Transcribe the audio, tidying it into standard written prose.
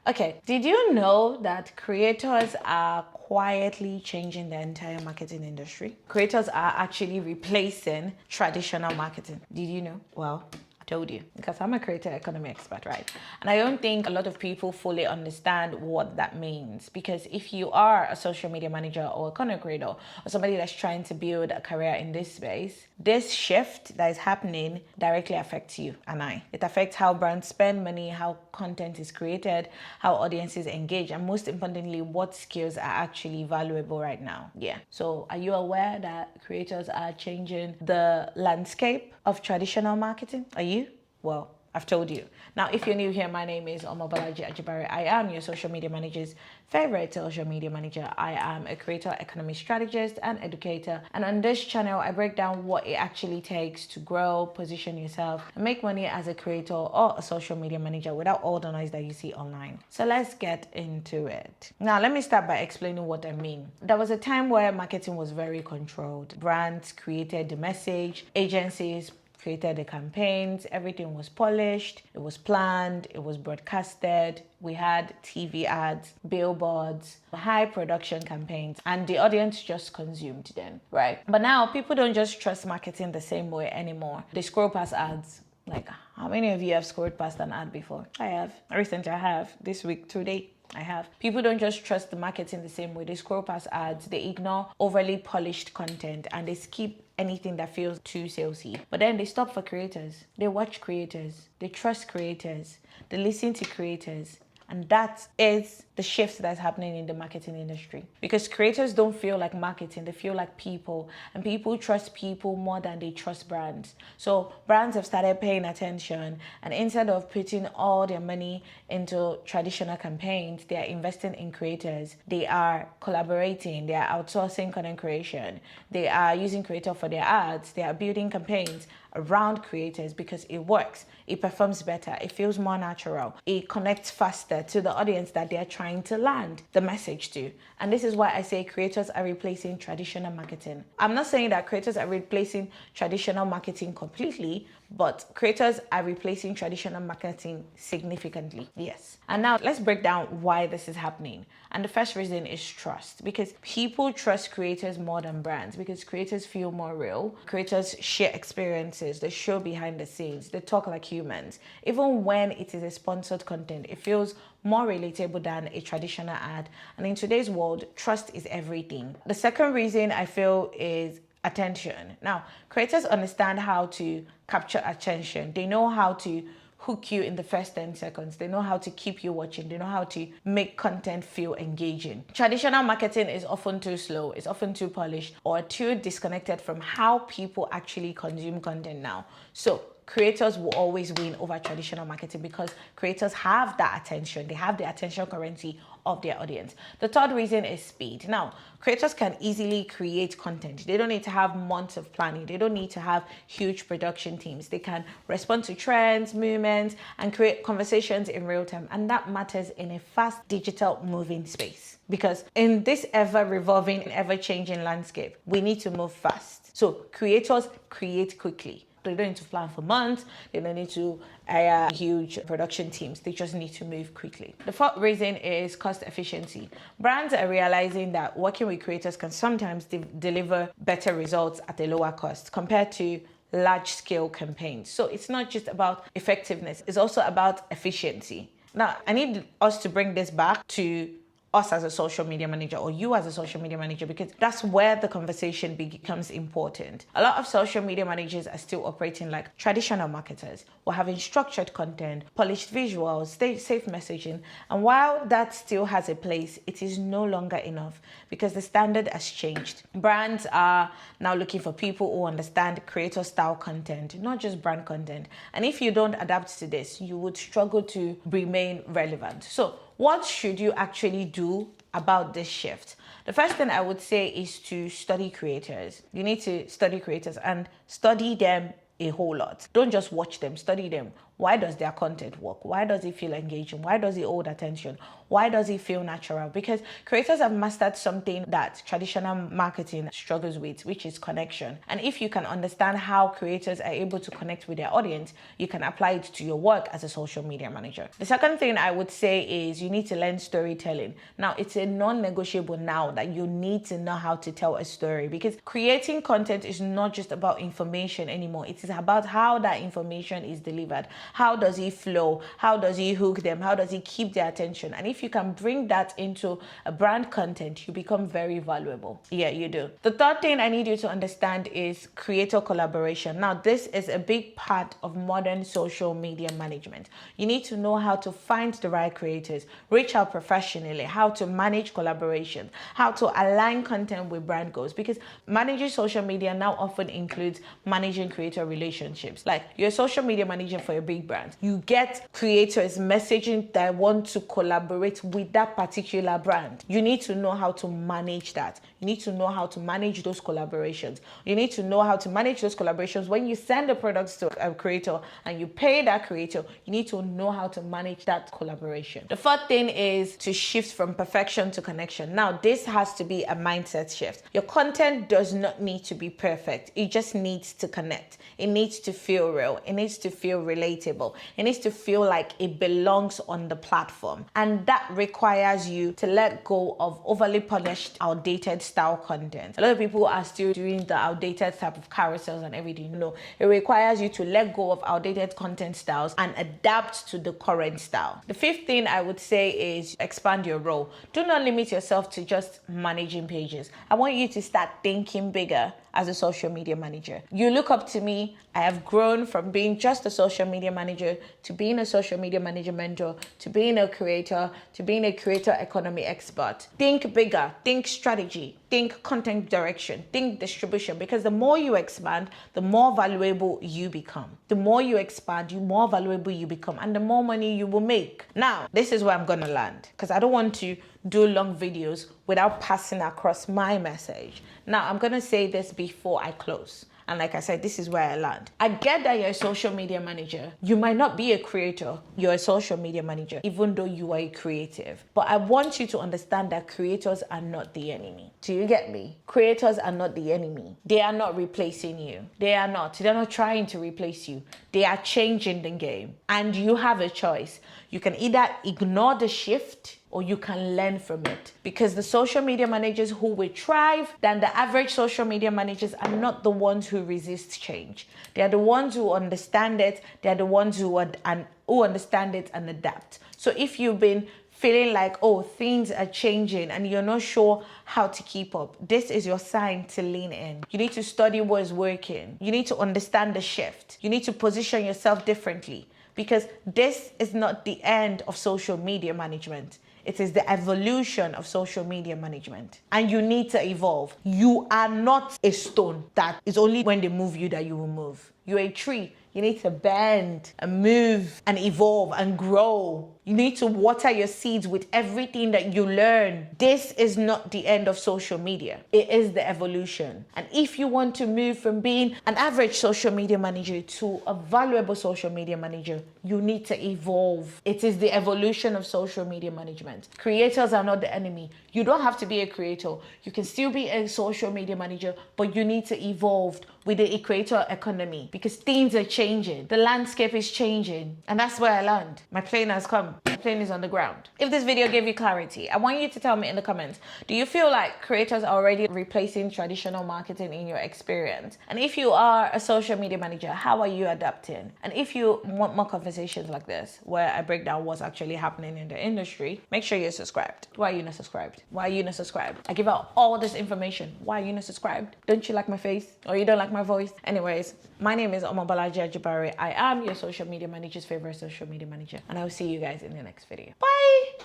Okay, did you know that creators are quietly changing the entire marketing industry? Creators are actually replacing traditional marketing. Did you know? Well, I told you because I'm a creator economy expert, right? And I don't think a lot of people fully understand what that means, because if you are a social media manager or a content creator or somebody that's trying to build a career in this space, this shift that is happening directly affects you and I. It affects how brands spend money, how content is created, how audiences engage, and most importantly, what skills are actually valuable right now. Yeah. So are you aware that creators are changing the landscape of traditional marketing? Are you? Well, I've told you. Now, if you're new here, my name is Omobalaji Ajibare. I am your social media manager's favorite social media manager. I am a creator, economy strategist, and educator. And on this channel, I break down what it actually takes to grow, position yourself, and make money as a creator or a social media manager without all the noise that you see online. So let's get into it. Now, let me start by explaining what I mean. There was a time where marketing was very controlled. Brands created the message, agencies created the campaigns, everything was polished, it was planned, it was broadcasted. We had TV ads, billboards, high production campaigns, and the audience just consumed them, right? But now people don't just trust marketing the same way anymore. They scroll past ads. Like, how many of you have scrolled past an ad before? I have. Recently, I have. This week, today, I have. People don't just trust the marketing the same way. They scroll past ads, they ignore overly polished content, and they skip anything that feels too salesy. But then they stop for creators. They watch creators. They trust creators. They listen to creators. And that is the shift that's happening in the marketing industry. Because creators don't feel like marketing, they feel like people. And people trust people more than they trust brands. So brands have started paying attention. And instead of putting all their money into traditional campaigns, they are investing in creators. They are collaborating. They are outsourcing content creation. They are using creator for their ads. They are building campaigns around creators because it works, it performs better, it feels more natural, it connects faster to the audience that they're trying to land the message to. And this is why I say creators are replacing traditional marketing. I'm not saying that creators are replacing traditional marketing completely, but creators are replacing traditional marketing significantly. Yes. And now let's break down why this is happening. And the first reason is trust, because people trust creators more than brands, because creators feel more real. Creators share experiences, they show behind the scenes, they talk like humans. Even when it is a sponsored content, it feels more relatable than a traditional ad. And in today's world, trust is everything. The second reason I feel is attention. Now, creators understand how to capture attention. They know how to hook you in the first 10 seconds. They know how to keep you watching. They know how to make content feel engaging. Traditional marketing is often too slow, it's often too polished, or too disconnected from how people actually consume content now. So creators will always win over traditional marketing because creators have that attention. They have the attention currency of their audience. The third reason is speed. Now, creators can easily create content. They don't need to have months of planning. They don't need to have huge production teams. They can respond to trends, movements, and create conversations in real time. And that matters in a fast digital moving space. Because in this ever-revolving, ever-changing landscape, we need to move fast. So creators create quickly. They don't need to plan for months. They don't need to hire huge production teams. They just need to move quickly. The fourth reason is cost efficiency. Brands are realizing that working with creators can sometimes deliver better results at a lower cost compared to large-scale campaigns. So it's not just about effectiveness. It's also about efficiency. Now, I need us to bring this back to us as a social media manager, or you as a social media manager, because that's where the conversation becomes important. A lot of social media managers are still operating like traditional marketers. We're having structured content, polished visuals, safe messaging. And while that still has a place, it is no longer enough because the standard has changed. Brands are now looking for people who understand creator style content, not just brand content. And if you don't adapt to this, you would struggle to remain relevant. So what should you actually do about this shift? The first thing I would say is to study creators. You need to study creators and study them a whole lot. Don't just watch them, study them. Why does their content work? Why does it feel engaging? Why does it hold attention? Why does it feel natural? Because creators have mastered something that traditional marketing struggles with, which is connection. And if you can understand how creators are able to connect with their audience, you can apply it to your work as a social media manager. The second thing I would say is you need to learn storytelling. Now, it's a non-negotiable now that you need to know how to tell a story, because creating content is not just about information anymore. It is about how that information is delivered. How does it flow? How does it hook them? How does it keep their attention? And if you can bring that into a brand content, you become very valuable. Yeah, you do. The third thing I need you to understand is creator collaboration. Now, this is a big part of modern social media management. You need to know how to find the right creators, reach out professionally, how to manage collaboration, how to align content with brand goals, because managing social media now often includes managing creator relationships. Like, you're a social media manager for a big brand. You get creators messaging that want to collaborate with that particular brand. You need to know how to manage that. You need to know how to manage those collaborations. You need to know how to manage those collaborations. When you send the products to a creator and you pay that creator, you need to know how to manage that collaboration. The fourth thing is to shift from perfection to connection. Now, this has to be a mindset shift. Your content does not need to be perfect. It just needs to connect. It needs to feel real. It needs to feel relatable. It needs to feel like it belongs on the platform. And that requires you to let go of overly polished, outdated style content. A lot of people are still doing the outdated type of carousels and everything. No, it requires you to let go of outdated content styles and adapt to the current style. The fifth thing I would say is expand your role. Do not limit yourself to just managing pages. I want you to start thinking bigger as a social media manager. You look up to me. I have grown from being just a social media manager to being a social media manager mentor, to being a creator, to being a creator economy expert. Think bigger, think strategy, think content direction, think distribution, because the more you expand, the more valuable you become. The more you expand, the more valuable you become, and the more money you will make. Now, this is where I'm gonna land, because I don't want to do long videos without passing across my message. Now, I'm gonna say this before I close. And like I said, this is where I land. I get that you're a social media manager. You might not be a creator. You're a social media manager, even though you are a creative. But I want you to understand that creators are not the enemy. Do you get me? Creators are not the enemy. They are not replacing you. They are not. They're not trying to replace you. They are changing the game. And you have a choice. You can either ignore the shift or you can learn from it. Because the social media managers who will thrive than the average social media managers are not the ones who resist change. They are the ones who understand it. They are the ones who understand it and adapt. So if you've been feeling like, oh, things are changing and you're not sure how to keep up, this is your sign to lean in. You need to study what is working. You need to understand the shift. You need to position yourself differently, because this is not the end of social media management. It is the evolution of social media management. And you need to evolve. You are not a stone that is only when they move you that you will move. You're a tree. You need to bend and move and evolve and grow. You need to water your seeds with everything that you learn. This is not the end of social media. It is the evolution. And if you want to move from being an average social media manager to a valuable social media manager, you need to evolve. It is the evolution of social media management. Creators are not the enemy. You don't have to be a creator. You can still be a social media manager, but you need to evolve with the creator economy, because things are changing. The landscape is changing. And that's where I land. My plane has come. My plane is on the ground. If this video gave you clarity, I want you to tell me in the comments, do you feel like creators are already replacing traditional marketing in your experience? And if you are a social media manager, how are you adapting? And if you want more conversations like this, where I break down what's actually happening in the industry, make sure you're subscribed. Why are you not subscribed? Why are you not subscribed? I give out all this information. Why are you not subscribed? Don't you like my face? Or you don't like my voice? Anyways, my name is Omobalaji Ajibare. I am your social media manager's favorite social media manager. And I will see you guys in the next video. Bye!